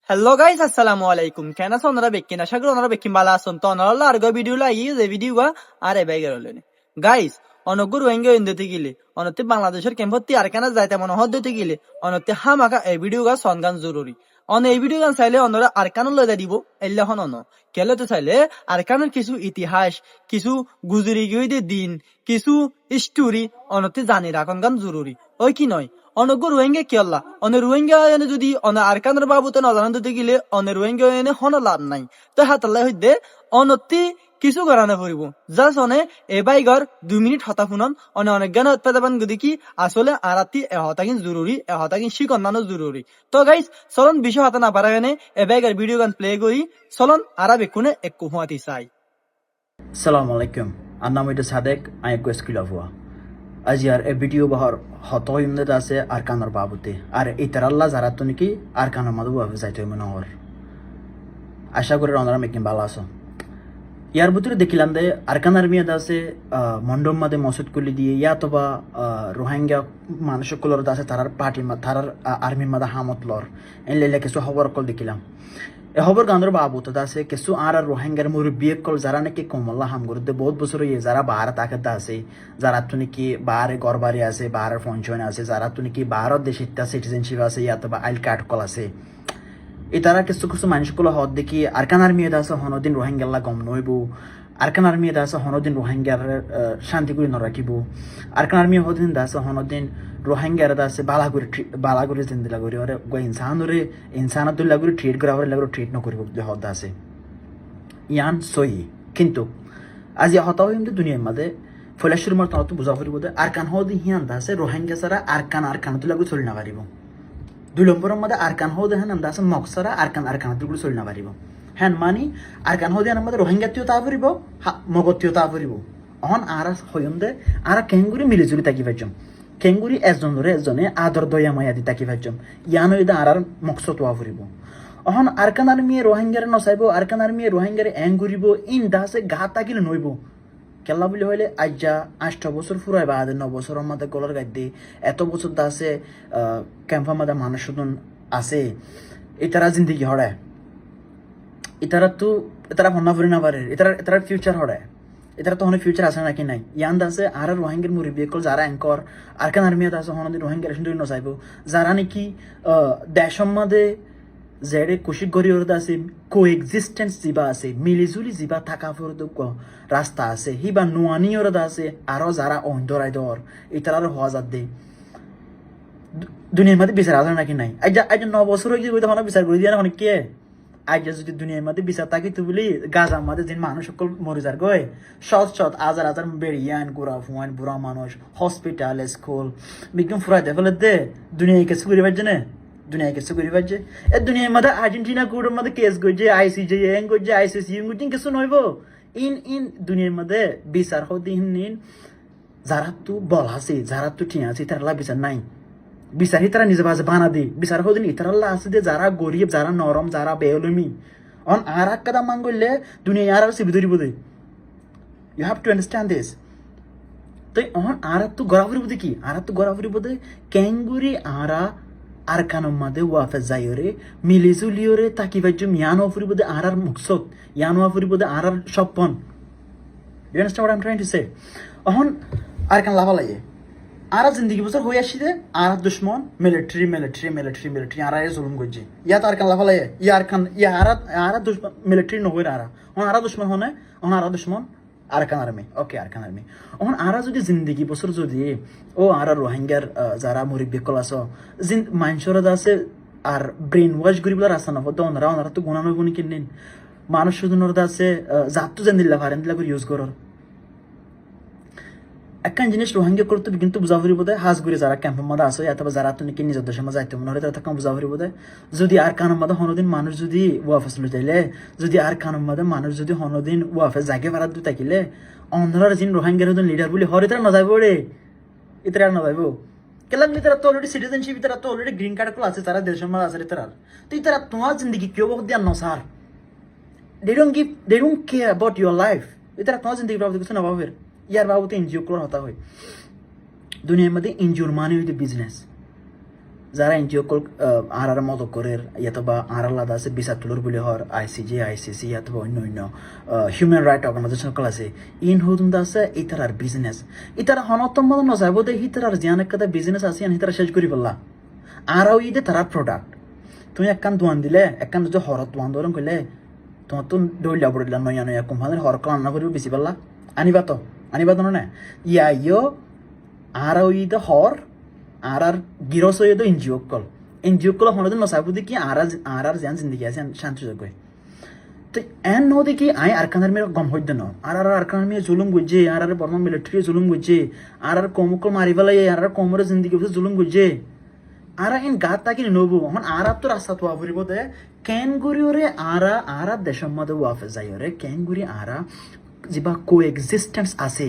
Hello guys, আসসালামু আলাইকুম। কেন আছো ওনারা বেকিন? আশা করি ওনারা বেকিন ভালো আছেন। তো ওনারা আর ভিডিও লাগি যে ভিডিও আর এবাই গেলেন গাইস। অনগুর ওয়েঙ্গে ইন্দতে গিলে অনতে বাংলাদেশের ক্যাম্পতি আর কেন যাইতে মনে হতে গিলে অনতে হামাকা এই ভিডিও গা সনগান জরুরি। এই ভিডিও গান চাইলে ওনারা আর কেন লয়ে দিব এল্লা হন অন কেলতে চাইলে আর কেন কিছু ইতিহাস, কিছু গুজরি গিয়ে দিন, কিছু স্টোরি অনতে জানি রাখন গান জরুরি। ওই কি নয় অনগো রোহিঙ্গা কি আল্লাহ রোহিঙ্গা এনে যদি আরকানের বাবুতে নজান দিতে গেলে রোহিঙ্গা এনে হন লাভ নাই। তো হাতাল্লাই হইতে অনতি কিছু করানো পড়িব জাস্ট এ বাইগর 2 মিনিট হতা শুনন অনেক জ্ঞান উৎপাদন গদি কি আসলে আরাতি এহতাকিন জরুরি, এহতাকিন শিকন্নানো জরুরি। তো গাইস চলন বিষয় হাতে না পারা গেনে এ বাইগর ভিডিও গান প্লে করি। চলন আরা বেকুনে এক কুহুয়াতি চাই। সালাম আলাইকুম। আর নাম হইতে সাদেক, আই একু স্কুল আফুয়া। আজি আর এ ভিডিও বহর হত ইমদাদ আছে আর কানার বাবুতে আর ইতার আল্লাহ যারা তো নাকি আর কানার মাদু বাবু যাইতে হইব নহর। আশা করি রনারা মেকিন ভালো আছো। ইয়ার ভিতরে দেখিলাম দে আরকানার মেয়েদ আছে মন্ডম মাদে মসুদ কুলি দিয়ে ইয়াতবা রোহিঙ্গা মানুষ কুলর আছে তারার পার্টি তারার আর্মির মাদা হামত লর এনলে কিছু খবর কল দেখিলাম। এ খবর গান্ধর বাবু তো আছে কিছু আর রোহিঙ্গার মুরব্বী কল যারা নাকি কমল্লা হাম করতে বহুত বছর হয়ে যারা ভারত আকাতে আছে, যারা তো নাকি বাহারে গড়বাড়ি আছে, বাহারের পঞ্চয়ন আছে, যারা তো নাকি ভারত দেশে সিটিজেনশিপ আছে ইয়াতবা আইল কার্ড কল আছে। তারা কিছু কিছু মানুষগুলো হদ দেখি আরকানার মেয়েদ আছে হনদিন রোহিঙ্গাল্লা গম নইব, আরকানার মেয়েদ আছে হনদিন রোহিঙ্গার শান্তি করে নরাখিব, আরকানার মেয়ে হদিন আছে হনদিন রোহিঙ্গার আছে বালাগুড়ি জিন্দিলা করি ওরে ইনসানরে ইনসানাতুল্লাহ করে ট্রিট করা ওরে লাগরে ট্রিট নকরিব হদ আছে ইয়ান সহি। কিন্তু আজি হতাও কিন্তু দুনিয়ার মাঝে ফলেশ্বর মার তো বুঝা ফুরিব আরকান হদিন হিয়ান আছে রোহিঙ্গা ছাড়া আরকানাতুল্লাহ করে চলি না পারিব। 2 নম্বরের মধ্যে আরকান হো দেখেন আমরা আছে মকসরা আরকান তুগুলো চলি না পারিব। হ্যাঁ মানি আরকান হো দেন আমাদের রোহিঙ্গাতিও তা ফুরিব, মগতিও তা ফুরিব। অহন আর হইম দে আর কেঙ্গুরি মিলিজুলি তাকি পাইছম, কেঙ্গুরি এজন ধরে এজনে আদর দয়া মায়া দি তাকি পাইছম ইয়ান হইদে আর মকসদ ওয়া ফুরিব। অহন আরকান আর্মি রোহিঙ্গারে নসাইব, আরকান আর্মি রোহিঙ্গারে এঙ্গুরিব ইন দাসে গা তাকিলে নইব কেলা বলি হইলে আজ্জা 8 বছর ফুরাই বা 9 বছরের মধ্যে গলার গাইতে এত বছর দাসে ক্যাম্পের মধ্যে মানুষ আছে এটারা জিন্দিগি হড়ায় এটারা হন্না ফুরি না পারে এটার ফিউচার হড়ায় এটারা তখন ফিউচার আছে নাকি নাই ইয়ান দাসে আর রোহিঙ্গার মুরব্বী কল যারা অ্যাঙ্কর আরকান আর্মিয়াত আছে হনদিন রোহিঙ্গার সুন্দর নচাইব যারা নাকি দেশের মধ্যে যেড়ে কুশিক গড়ি ওরদা আছে কো এক্সিস্টেন্স জিবা আছে মিলিজুলি জিবা থাকা ফরদ রাস্তা আছে হিবা নোয়ানি ওরদা আছে আরো যারা অন্ধরাই দর এটার হওয়া যাত দে দুনিয়ার মধ্যে বিচার আছে নাকি নাই আজ 9 বছর হয়ে গিয়ে তখন বিচার করে দিয়ে না অনেক কে আজ যদি দুনিয়ার মধ্যে বিচার থাকি তুই বলি গাজার মধ্যে যে মানুষ সকল মরে যার গয় সৎ হাজার হাজার বেরিয়ান গোড়া ফুয়ান বুড়া মানুষ হসপিটাল স্কুল বিজ্ঞান ফুরাই দে ফেলে দে দুনিয়া কিছু করে পারছে না দুনিয়া কিছু করে পারছে এ দুনিয়ার মধ্যে আর্জেন্টিনা কোর্টের মধ্যে কেস করছে আইসিজে এং করছে আইসিসি কিছু নইব ইন দুনিয়ার মধ্যে বিচার হদিন যারা তো বল আছে যারা তো ঠিক আছে তারা বিচার নাই বিচার তারা নিজে বাজে বানা দি বিচার হদিন ইতারাল্লাহ আছে যে যারা গরিব যারা নরম যারা বেলমি অন আর এক কাদা মান করলে দুনিয়া আর সিবি ধরিব they you have to understand this. তো অন আর তো গড়া ফুরিব দে কি আর তো গড়া ফুরিব দে ক্যাঙ্গুরি আর কানম মাদে ওয়াফে যাইরে মিলিজুলিওরে তাকি ভাজ্য ইয়ানো ফুরিব দে আর মুকসদ ইয়ানো ফুরিব দে আর স্বপ্ন। You understand what I am trying to say. অহন আর কান লাভা লাগে আর জিন্দগি বছর হয়ে আসি দে আর দুশ্মন মিলিটারি আর জুলুম করছে ইয়াত আর কান লাভা লাগে আর দুশ্মন মিলিটারি নহই আর দুশ্মন হনে আর দুশ্মন আরকান আর্মি ওকে আরকান আর্মি অহন আরা যদি জিন্দগি বছর যদি ও আর রোহিঙ্গার যারা মুরব্বী কল আছো মানুষরা আছে আর ব্রেন ওয়াশ করিবলার রাস্তা না হতো ওনারা তো গুণানো গুণি কিনেন মানুষ শুধু আছে জাতু জান দিল্লা ভারেন দিল্লা করে ইউজ করর একখান জিনিস রোহিঙ্গা করতে কিন্তু বুঝা ফুরিব দেয় হাজ ঘুরে যারা ক্যাম্পের মধ্যে আসে অথবা যারা তো নাকি নিজের দেশের মধ্যে যাইতে মনে হয় তারা বুঝা ফুরিব দেয় যদি আর কানের মধ্যে হনদিন মানুষ যদি ওয়াফেস লুটাইলে যদি আর কানের মধ্যে মানুষ যদি হনদিন ওয়াফেস জাগে ভাড়া দু থাকিলে অন্ধ্রার যিনি রোহিঙ্গার লিডার বলে হরে তারা নজাইব রে ইতারা নজাইব কেলাম তারা তো অলরেডি সিটিজেনশিপ তারা তো অলরেডি গ্রিন কার্ড আছে তারা দেশের মধ্যে আছে তারা তো তারা তোমার জিন্দগি কেউ বহুত দেন নসার they don't care about your life তারা তোমার জিন্দগি বাবদ কিছু না ভাবের ইয়ার বাবুতে এনজিও গুলোর হতা হয় দুনিয়ার মধ্যে এনজিওর মানে হইতে বিজনেস যারা এনজিও কল আর মতো করে ইয়াতবা আর আলাদা আছে বিচার তুলর বলে হর আইসিজে আইসিসি অথবা অন্য অন্য হিউম্যান রাইট অর্গানাইজেশন কল আছে ইন হতুন আছে ইতার আর বিজনেস ইতার হনতম মতো নজাবো দে হিতার আর জিয়ান একটা বিজনেস আছে হিতার শেষ করি বললা আর ইদে তারা প্রোডাক্ট তুমি একখান দোয়ান দিলে একখান যদি হরত দোয়ান ধরুন কইলে তোমার তো দৌড়লা পড়িলা নয়া নয়া কোম্পানির হর কল রান্না করিব বেশি পারলা আনিবা তো না ইয়া ইয়ো আর ইদে হর আর গিরস হয়ে তো এনজিও কল হনদিন নসাবু দেখি আর জ্যান জিন্দগি আছে শান্তি যোগ্য তো এন ন দেখি আই আরকানের মেয়ে গম হইতে ন আর আরকানের মেয়ে জুলুম গুজে আর বর্মা মিলিটারি জুলুম গুজে আর কমকল মারি পেলাই আর কমরে জিন্দগি জুলুম গুজে আর ইন গাত তাকি নবু হন আর তো রাস্তা তো আফরিব দে কেন গুরি ওরে আর দেশের মধ্যে ওয়াফে যাই ওরে কেন গুরি আরা যিবা কো এক্সিস্টেন্স আছে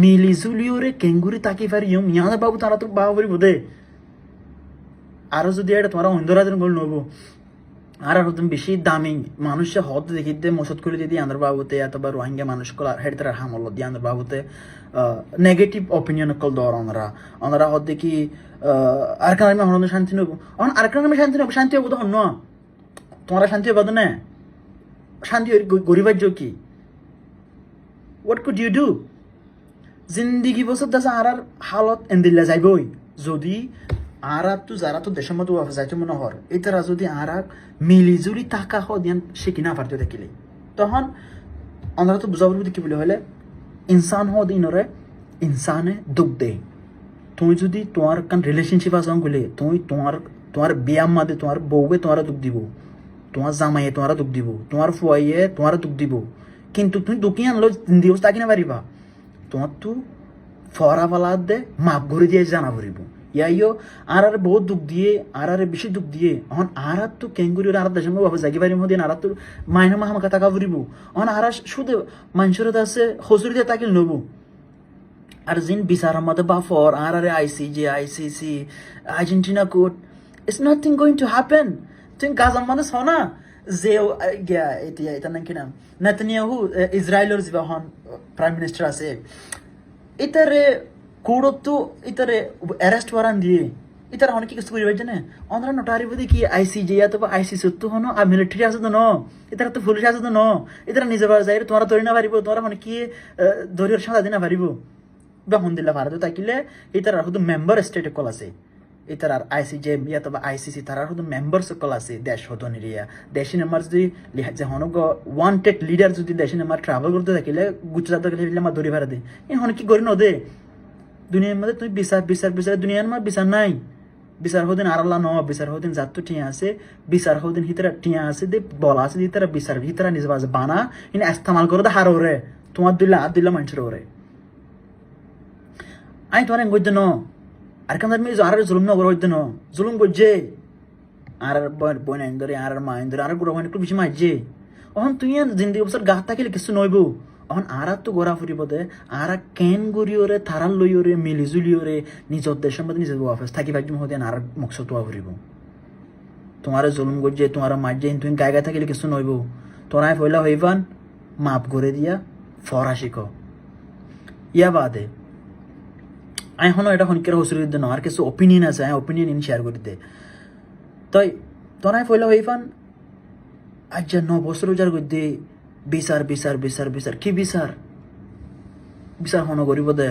মিলিজুলি ওরে কেঙ্গুরি তাকি পারি ইয়াদা বাবু তারা তো বাবা ফরিব দে আরো যদি এটা তোমার অন্ধরাদের গোল নবো আর হতম বেশি দামি মানুষে হদ দেখি দে মসদ করে দিদি আন্ধ্র বাবুতে অথবা রোহিঙ্গা মানুষ কল হেড তারা হামল দিয়ে আন্ধ্র বাবুতে নেগেটিভ অপিনিয়ন কল দর ওনারা হদ দেখি আর কারণে আমি হন শান্তি নেবো আর কারণে আমি শান্তি নেবো শান্তি হবো তখন ন তোমরা শান্তি হবো না শান্তি গরিবার্য কি what could you do জিন্দিগি বছর দাসা আর হালত এন্দিল্লা যাইবই যদি আর তো যারা তো দেশের মতো যাইতে মনে হর এটারা যদি আর মিলিজুলি টাকা দিয়ান সে কিনা পারতে দেখিলে তখন আমরা তো বুঝাবো কি বলে হলে ইনসান ইনরে ইনসানে দুঃখ দেয় তুমি যদি তোমার কান রিলেশনশিপ আছে বলে তুমি তোমার বিয়াম মাদে তোমার বউবে তোমার দুঃখ দিব তোমার জামাইয়ে তোমার দুঃখ দিব তোমার ফুয়াইয়ে তোমার দুঃখ দিব কিন্তু তুমি দুঃখী আনলো দিবস তাকি না পারিবা তোমার তো ফরাবালা দে মাপ ঘুরে দিয়ে জানা ভরিব ইয়াইও আর বহুত দুঃখ দিয়ে আর বেশি দুঃখ দিয়ে এখন আর তো কেঙ্গুরি আর দেশের বাবা জাগি পারি মধ্যে আর তো মাইনা মাহামাকা টাকা ভরিব এখন আর শুধু মানুষের আছে হসুরি দিয়ে তাকিল নবো আর জিন বিচার মধ্যে বাফর আর ICJ ICC Argentina court it's nothing going to happen তুমি গাজার মধ্যে শোনা যে এটা নাম কি নাম নেতানিয়াহু ইসরায়েলের যে হন প্রাইম মিনিস্টার আছে এটারে কোর্টত তো এটারে অ্যারেস্ট ওয়ারান্ট দিয়ে এটার অনেক কিছু করিবার জানে অন্ধ্রা নোটারি বুঝি কি আইসিজে অথবা আইসিসি তো হনো আর মিলিটারি আছে তো ন এটার তো পুলিশ আছে তো ন এটারা নিজে যাই তোমরা ধরি না পারিব তোমরা মানে কি ধরির সাজা দিনা পারিব বেহন দিলা ভারত তাকিলে এটার শুধু মেম্বার স্টেট কল আছে এটার আর আইসিজে অথবা আইসিসি তারা শুধু মেম্বার সকল আছে দেশ হতো নিরিয়া দেশি নাম্বার যদি যে হনক ওয়ান্টেড লিডার যদি দেশি নাম্বার ট্রাভেল করতে থাকিলে গুজরাট আমার ধরি ভাড়া দে এই হন কি করি নদে দুনিয়ার মধ্যে তুমি বিচার দুনিয়ার মধ্যে বিচার নাই বিচার হদিন আল্লাহ ন বিচার হদিন যাত টিয়া আছে বিচার হদিন হিতরা টিয়া আছে দে বলা আছে হিতরা বিচার হিতরা নিজ বাজে বানা ইন ইস্তেমাল করে হার ওরে তোমার দিল্লা মানুষের ওরে আই তোমার গজ্য ন আর কাম আমি আর জুলুম নগর হইতে ন জুলুম গজ্জে আর বই নাইন ধরে আর মা আইন ধরে আর গুড়া একটু বেশি মাইজে অহন তুই জিন্দিগি বছর গা থাকিলে কিছু নইব অহন আর তো গোড়া ফুরিব দে আর কেন গড়িওরে থারাল লইওরে মিলিজুলিওরে নিজের দেশের মধ্যে নিজের অফিস থাকি ভাগ্য হতে আর মকসদ তোয়া ফুরিব তোমার জুলুম গজ্জে তোমার মাইজে তুমি গায়ে গায়ে থাকিলে কিছু নইব তোরাই ফয়লা হইবান মাপ করে দিয়া ফরা শিখো ইয়া বাদে এখনো এটা হনকের হসুরি দিতে না আর কিছু অপিনিয়ন আছে অপিনিয়ন শেয়ার করে দে তাই তোরাই ফয়লা হইবান আজ 9 বছর উজার গদ্যে বিচার কি বিচার হন করিব দে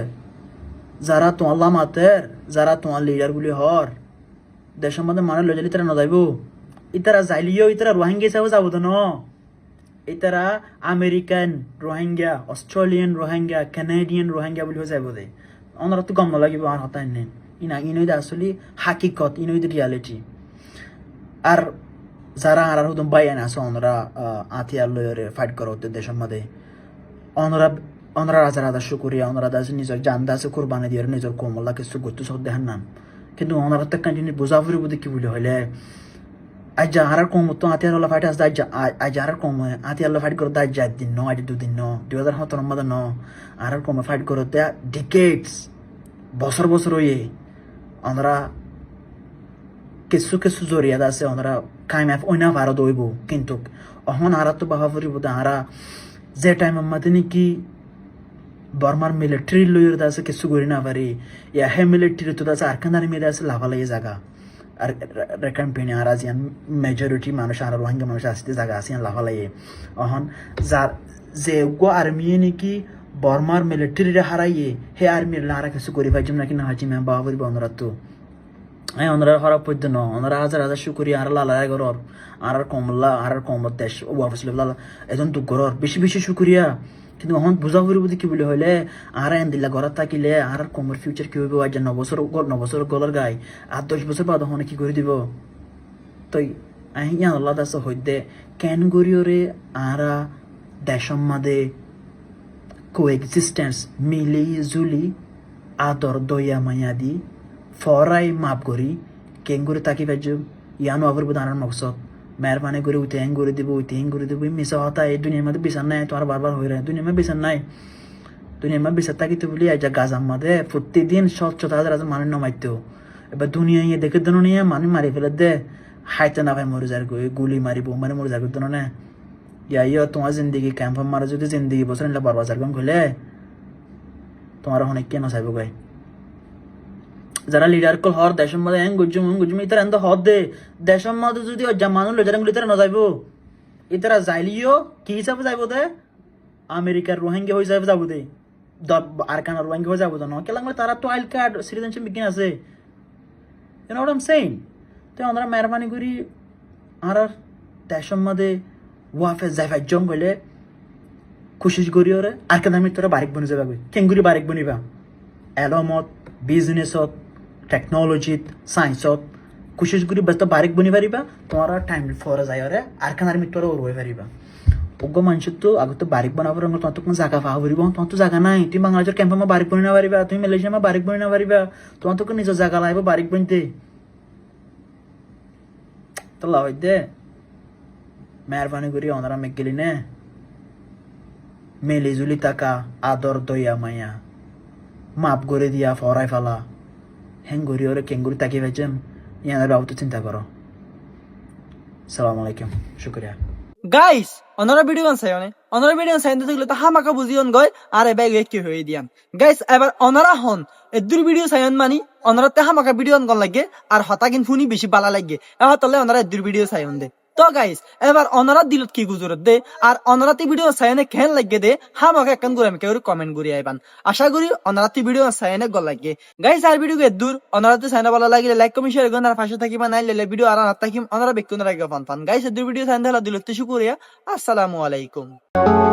যারা তোমার মাতের যারা তোমার লিডার গুলি হর দেশের মধ্যে মানে লই যালি তারা নযাইব ইতারা যাইলিও ইতারা রোহিঙ্গা হিসাবে যাব তো ন ইতারা American Rohingya Australian Rohingya Canadian Rohingya বলি যাইব দে ওনারা তো গম লাগিব আর হতাই নেই ইনইদে আসলে হাকিকত ইনইদে রিয়ালিটি আর যারা আর হুদম বাইন আছে ওনারা আতিয়ার লয়রে ফাইট করা হতে দেশের মধ্যে ওনারা রাজা শুকুরিয়া ওনারা দাসে নিজের জান দাসে কোরবানি দিয়ে নিজের কোমলা কিছু গতি সব দেখান নাম কিন্তু ওনারা তো কন্টিনিউ বোঝাফুরি বুঝে কি বলি হইলে আজ যা আর কম তো আতিয়ার ফাইট আছে আজ আর কম আতিয়ার ফাইট করতে আজ 4 দিন ন আজ 2 দিন ন 2017 মধ্যে ন আর কম ফাইট করতে ডিকেডস বছর হয়ে ওনারা কিছু জরিয়াত আছে ওনারা কাইমাফ ওইনা ভারত হইব কিন্তু অহন আর তো বাবা ফুরিব আরা যে টাইম মধ্যে নাকি বর্মার মিলিটারি লইয়ের আছে কিছু করি না পারি ইয়া হে মিলিটারি তো আছে আরকানার মেয়েদের আছে লাভা লাগে জায়গা আর রেকান পেনি আর আজিয়ান মেজরিটি মানুষ আর রোহিঙ্গা মানুষ আসতে জায়গা আসিয়ান লাফালাইয়ে অহন যার যে গো আর্মি নাকি বর্মার মিলিটারিরে হারাইয়ে হে আর্মির লারা কিছু করি ভাইজম নাকি না হাজি ম্যাম বাবা বলবো অনরা তো ওনারা খারাপ পদ্য ন ওনারা হাজার হাজার শুকুরি আর লালা গরর আর কমলা আর কমল দেশ ওয়াফিস লালা এজন তো গরর বেশি বেশি শুকুরিয়া কিন্তু এখন বুঝা ফুরিব কি বলে হইলে আর এন দিলা ঘৰত থাকিলে আর কমর ফিউচার কি হইব আজ 9 বছর গলার গাই আর 10 বছর বাদ হনে কি করে দিব তই আহি আল্লাহ দাস হইতে কেন গরিয়রে আরা দেশম মাদে কোএক্সিস্টেন্স মিলি জুলি আদর দয়া মায়া দি ফরাই মাপ করি কেন করে তাকি পাইছো ইয়ানো আবার বুধানোর মকসদ মেহরবানি করে উঠে হ্যাং করে দিব মিশা হতা এই দুনিয়ার মধ্যে বিচার নাই তোমার বারবার হয়ে রহে দুনিয়ার মধ্যে বিচার নাই দুনিয়ার মধ্যে বিচার থাকিতে বলি আজ গাজার মধ্যে প্রতিদিন 700,000 মানুষ নমাইতো এবার দুনিয়া ইয়ে দেখে দেন নিয়ে মানুষ মারি ফেলে দে হাইতে না ভাই মরে যার গুলি মারি বোম মারি মরে যার দেন না ইয়া তোমার জিন্দগি ক্যাম্প মারা যদি জিন্দগি বছর নিলে বারবার যার খুলে তোমার অনেক কেন চাইব গাই যারা লিডার কল হর দেশের মধ্যে হ্যাং গুজুম ইতারা এত হর দে দেশের মধ্যে যদি মানুষ লেজার ইতারা ন যাইব ইতারা যাইলিও কি হিসাবে যাইব দে আমেরিকার রোহিঙ্গা হয়ে যাবে যাবো দে আরকানার রোহিঙ্গা হয়ে যাবো না কেলাম তারা তো আইল কার্ড সিটিজেনশিপ বিজ্ঞান আছে you know what I am saying তো আমরা মেহরবানি করি আর দেশের মধ্যে ওয়াফে যাইফাই জম গলে কোশিশ করি ওরে আরকানার তোরা বারিক বনে যাবে কেঙ্গুরি বারিক বনিবা এলমত বিজনেসত টেকনোলজিত সায়েন্সত কোশিশ করি ব্যস্ত বারিক বনি পারিবা তোমার টাইম ফরে যায় ওরে আরকানার মিত্র ওরবে পারিবা অজ্ঞ মানুষের তো আগে তো বারিক বানাবো তোমার তো কোনো জায়গা পাওয়া পারিব তোমার তো জায়গা নাই তুমি বাংলাদেশের ক্যাম্পে আমার বারিক বনি না পারিবা তুমি মালয়েশিয়া আমার বারিক বনি না পারিবা তোমার তো নিজের জায়গা লাগবে বারিক বনতে তো লাভ দে মেহরবানি করি ওনারা মেঘ গেলি নে মেলি জুলি টাকা আদর দয়া মায়া মাপ করে দিয়া ফরাই ফেলা হ্যাঙ্গুরি ওরে কেঙ্গুরি তাকিয়ে পাইছেন ইয়াদের বাবু চিন্তা করো সালাম আলাইকুম শুক্রিয়া গাইস অনরা ভিডিও চাই অনরা ভিডিও চাই থাকলে তো হামাকা বুঝিয়ন গয় আর এবার কি হয়ে দিয়ান গাইস এবার অনরা হন এদুর ভিডিও চাইন মানি অনরাতে হামাকা ভিডিও গন লাগে আর হতা কিন ফুনি বেশি বালা লাগে হতালে অনরা এদুর ভিডিও চাইন দে তো গাইস এবার অনরা দিলত কি গুজরত দে আর অনরাতে ভিডিও চাইনে কেন লাগে দে হামাকা একখান করে আমাকে কমেন্ট করি আইবান আশা করি অনরাতে ভিডিও চাইনে গল লাগে গাইস আর ভিডিও এদুর অনরাতে চাইনা ভালো লাগিলে লাইক কমেন্ট শেয়ার করুন আর পাশে থাকিবা নাই লেলে ভিডিও আর না থাকিম অনরা বেকুন রাখবা ফান গাইস এদুর ভিডিও চাইন দিলা দিলত শুকরিয়া আসসালামু আলাইকুম